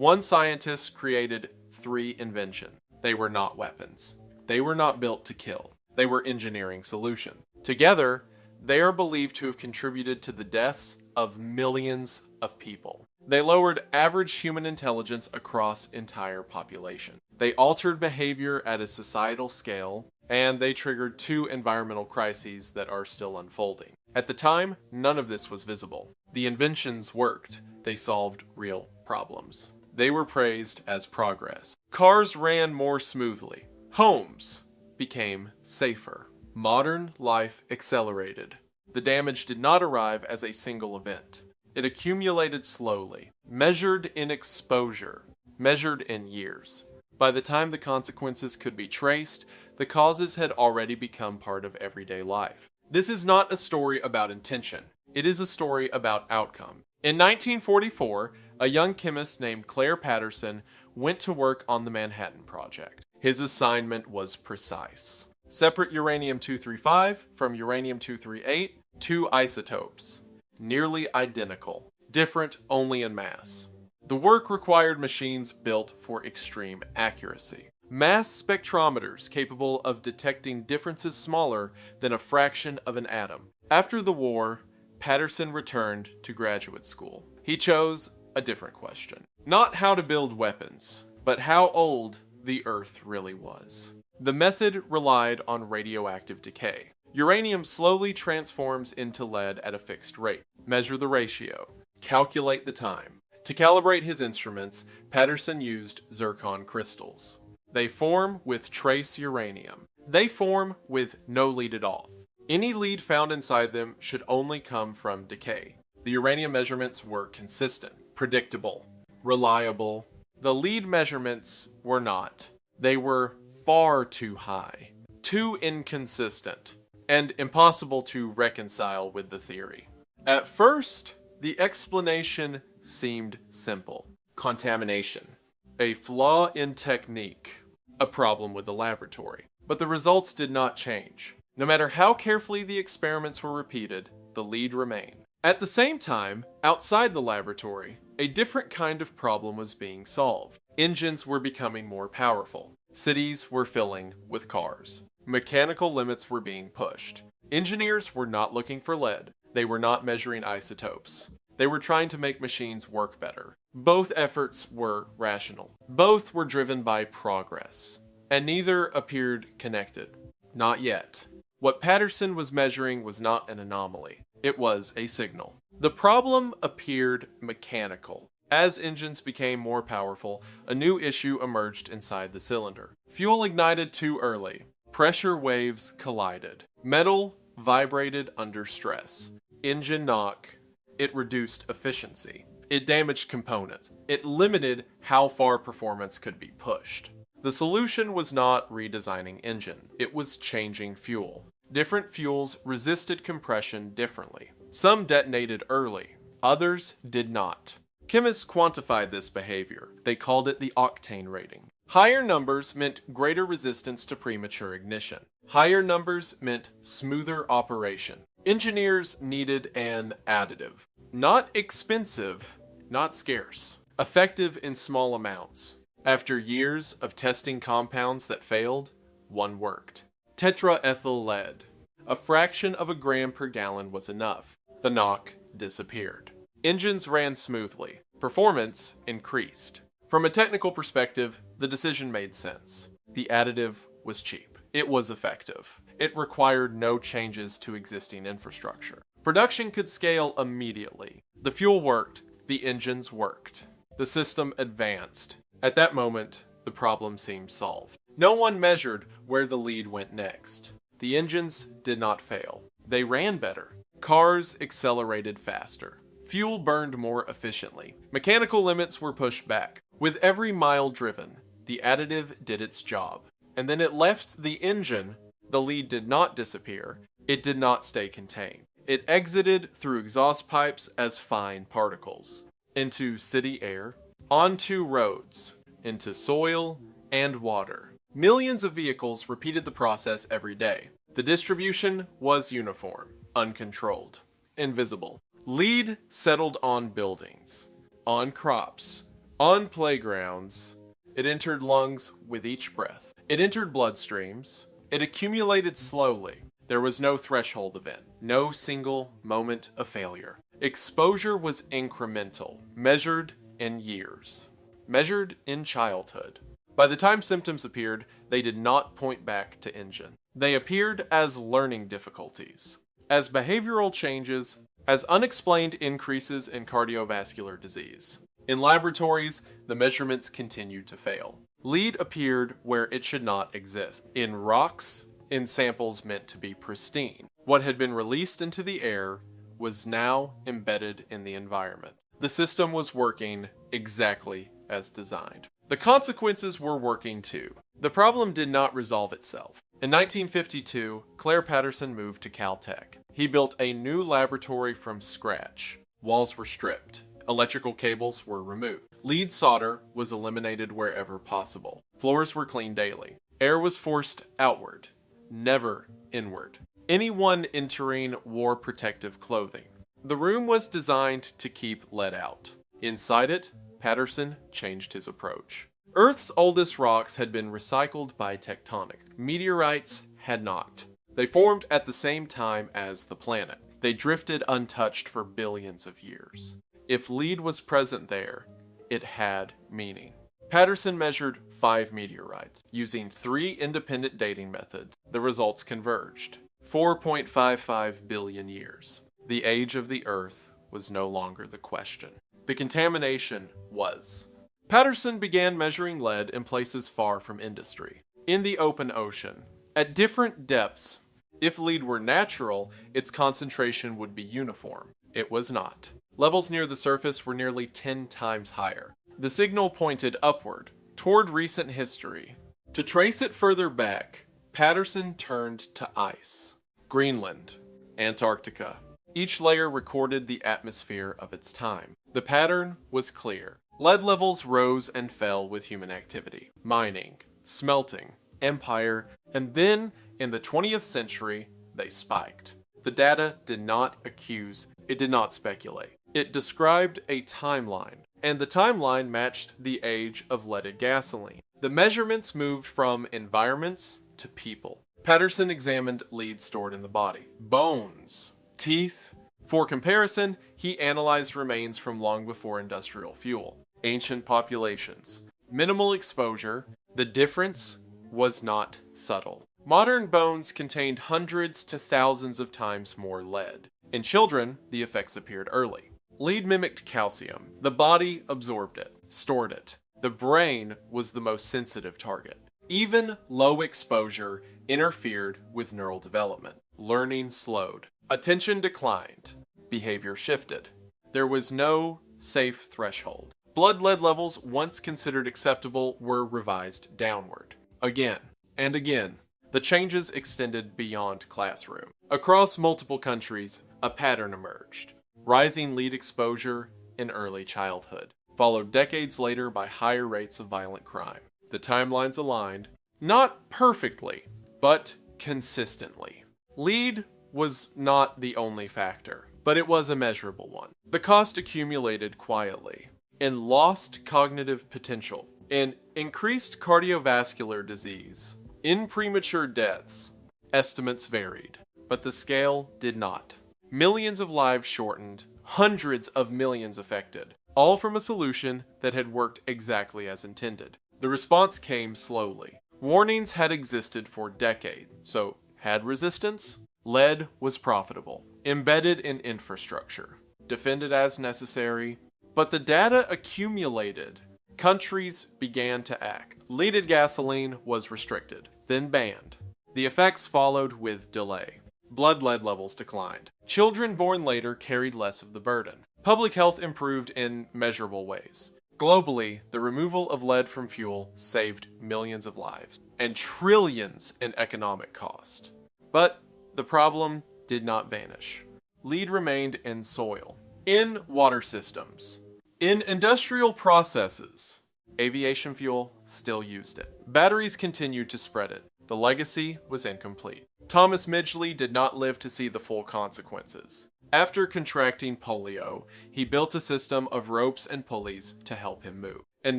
One scientist created 3 inventions. They were not weapons. They were not built to kill. They were engineering solutions. Together, they are believed to have contributed to the deaths of millions of people. They lowered average human intelligence across entire population. They altered behavior at a societal scale, and they triggered 2 environmental crises that are still unfolding. At the time, none of this was visible. The inventions worked. They solved real problems. They were praised as progress. Cars ran more smoothly. Homes became safer. Modern life accelerated. The damage did not arrive as a single event. It accumulated slowly, measured in exposure, measured in years. By the time the consequences could be traced, the causes had already become part of everyday life. This is not a story about intention. It is a story about outcome. In 1944, a young chemist named Claire Patterson went to work on the Manhattan Project. His assignment was precise. Separate uranium-235 from uranium-238, 2 isotopes. Nearly identical, different only in mass. The work required machines built for extreme accuracy. Mass spectrometers capable of detecting differences smaller than a fraction of an atom. After the war, Patterson returned to graduate school. He chose a different question. Not how to build weapons, but how old the Earth really was. The method relied on radioactive decay. Uranium slowly transforms into lead at a fixed rate. Measure the ratio. Calculate the time. To calibrate his instruments, Patterson used zircon crystals. They form with trace uranium. They form with no lead at all. Any lead found inside them should only come from decay. The uranium measurements were consistent, predictable, reliable. The lead measurements were not. They were far too high, too inconsistent, and impossible to reconcile with the theory. At first, the explanation seemed simple. Contamination. A flaw in technique. A problem with the laboratory. But the results did not change. No matter how carefully the experiments were repeated, the lead remained. At the same time, outside the laboratory, a different kind of problem was being solved. Engines were becoming more powerful. Cities were filling with cars. Mechanical limits were being pushed. Engineers were not looking for lead. They were not measuring isotopes. They were trying to make machines work better. Both efforts were rational. Both were driven by progress. And neither appeared connected. Not yet. What Patterson was measuring was not an anomaly. It was a signal. The problem appeared mechanical. As engines became more powerful, a new issue emerged inside the cylinder. Fuel ignited too early. Pressure waves collided. Metal vibrated under stress. Engine knock. It reduced efficiency. It damaged components. It limited how far performance could be pushed. The solution was not redesigning engine. It was changing fuel. Different fuels resisted compression differently. Some detonated early. Others did not. Chemists quantified this behavior. They called it the octane rating. Higher numbers meant greater resistance to premature ignition. Higher numbers meant smoother operation. Engineers needed an additive. Not expensive, not scarce. Effective in small amounts. After years of testing compounds that failed, one worked. Tetraethyl lead. A fraction of a gram per gallon was enough. The knock disappeared. Engines ran smoothly. Performance increased. From a technical perspective, the decision made sense. The additive was cheap. It was effective. It required no changes to existing infrastructure. Production could scale immediately. The fuel worked. The engines worked. The system advanced. At that moment, the problem seemed solved. No one measured where the lead went next. The engines did not fail. They ran better. Cars accelerated faster. Fuel burned more efficiently. Mechanical limits were pushed back. With every mile driven, the additive did its job. And then it left the engine. The lead did not disappear. It did not stay contained. It exited through exhaust pipes as fine particles. Into city air, onto roads, into soil and water. Millions of vehicles repeated the process every day. The distribution was uniform, uncontrolled, invisible. Lead settled on buildings, on crops, On playgrounds, it entered lungs with each breath. It entered bloodstreams. It accumulated slowly. There was no threshold event, no single moment of failure. Exposure was incremental, measured in years, measured in childhood. By the time symptoms appeared, they did not point back to engine. They appeared as learning difficulties, as behavioral changes, as unexplained increases in cardiovascular disease. In laboratories, the measurements continued to fail. Lead appeared where it should not exist, in rocks, in samples meant to be pristine. What had been released into the air was now embedded in the environment. The system was working exactly as designed. The consequences were working too. The problem did not resolve itself. In 1952, Claire Patterson moved to Caltech. He built a new laboratory from scratch. Walls were stripped. Electrical cables were removed. Lead solder was eliminated wherever possible. Floors were cleaned daily. Air was forced outward, never inward. Anyone entering wore protective clothing. The room was designed to keep lead out. Inside it, Patterson changed his approach. Earth's oldest rocks had been recycled by tectonic. Meteorites had not. They formed at the same time as the planet. They drifted untouched for billions of years. If lead was present there, it had meaning. Patterson measured 5 meteorites. Using 3 independent dating methods, the results converged. 4.55 billion years. The age of the Earth was no longer the question. The contamination was. Patterson began measuring lead in places far from industry. In the open ocean. At different depths. If lead were natural, its concentration would be uniform. It was not. Levels near the surface were nearly 10 times higher. The signal pointed upward, toward recent history. To trace it further back, Patterson turned to ice. Greenland, Antarctica. Each layer recorded the atmosphere of its time. The pattern was clear. Lead levels rose and fell with human activity. Mining, smelting, empire, and then, in the 20th century, they spiked. The data did not accuse, it did not speculate. It described a timeline, and the timeline matched the age of leaded gasoline. The measurements moved from environments to people. Patterson examined lead stored in the body. Bones, teeth. For comparison, he analyzed remains from long before industrial fuel. Ancient populations. Minimal exposure. The difference was not subtle. Modern bones contained hundreds to thousands of times more lead. In children, the effects appeared early. Lead mimicked calcium. The body absorbed it, stored it. The brain was the most sensitive target. Even low exposure interfered with neural development. Learning slowed. Attention declined. Behavior shifted. There was no safe threshold. Blood lead levels, once considered acceptable, were revised downward. Again and again. The changes extended beyond classroom. Across multiple countries, a pattern emerged. Rising lead exposure in early childhood, followed decades later by higher rates of violent crime. The timelines aligned, not perfectly, but consistently. Lead was not the only factor, but it was a measurable one. The cost accumulated quietly in lost cognitive potential, in increased cardiovascular disease, in premature deaths. Estimates varied, but the scale did not. Millions of lives shortened, hundreds of millions affected, all from a solution that had worked exactly as intended. The response came slowly. Warnings had existed for decades, so had resistance? Lead was profitable, embedded in infrastructure, defended as necessary, but the data accumulated. Countries began to act. Leaded gasoline was restricted, then banned. The effects followed with delay. Blood lead levels declined. Children born later carried less of the burden. Public health improved in measurable ways. Globally, the removal of lead from fuel saved millions of lives and trillions in economic cost. But the problem did not vanish. Lead remained in soil, in water systems, in industrial processes. Aviation fuel still used it. Batteries continued to spread it. The legacy was incomplete. Thomas Midgley did not live to see the full consequences. After contracting polio, he built a system of ropes and pulleys to help him move. In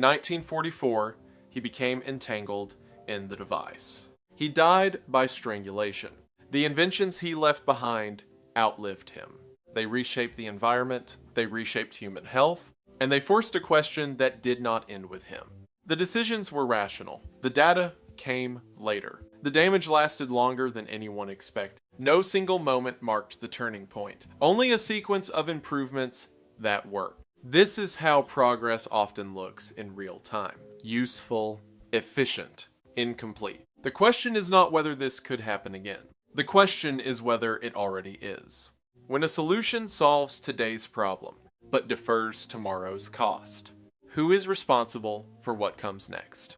1944, he became entangled in the device. He died by strangulation. The inventions he left behind outlived him. They reshaped the environment, they reshaped human health, and they forced a question that did not end with him. The decisions were rational. The data came later. The damage lasted longer than anyone expected. No single moment marked the turning point, only a sequence of improvements that worked. This is how progress often looks in real time: useful, efficient, incomplete. The question is not whether this could happen again. The question is whether it already is. When a solution solves today's problem, but defers tomorrow's cost, who is responsible for what comes next?